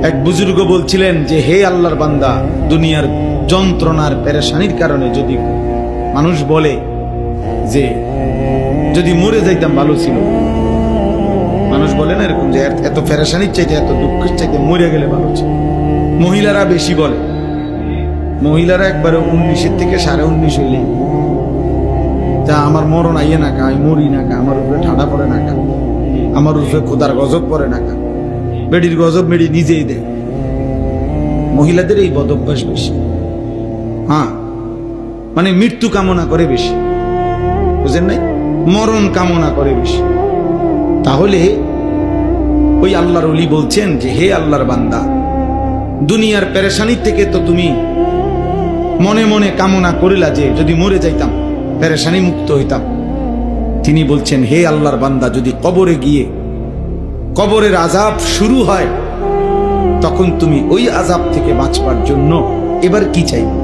এক বুজুর্গ বলছিলেন যে হে আল্লাহর বান্দা, দুনিয়ার যন্ত্রণার পেরেশানির কারণে যদি মানুষ বলে যে যদি মরে যাইতাম ভালো ছিল, মানুষ বলে না এরকম যে এত পেরেশানির চাইতে এত দুঃখের চাইতে মরে গেলে ভালো ছিল। মহিলারা বেশি বলে, মহিলারা একবারে 19 থেকে 19.5 হইলে তা আমার মরণ আইয়ে না কা, আমি মরি না কা, আমার উপরে ঠান্ডা পড়ে না কা, আমার উপরে খোদার গজব পড়ে না কা, বেডির গজব বেডি নিজেই দেয়। মহিলাদের এই বদ অভ্যাস বেশি। হ্যাঁ, মানে মৃত্যু কামনা করে বেশি, বুঝেন নাই, মরণ কামনা করে বেশি। তাহলে ওই আল্লাহর ওলি বলছেন যে হে আল্লাহর বান্দা, দুনিয়ার পেরেশানি থেকে তো তুমি মনে মনে কামনা করিলা যে যদি মরে যাইতাম, পেরেশানি মুক্ত হইতাম। তিনি বলছেন হে আল্লাহর বান্দা, যদি কবরে গিয়ে কবরের আযাব শুরু হয়, তখন তুমি ওই আযাব থেকে বাঁচবার জন্য এবার কি চাইবে?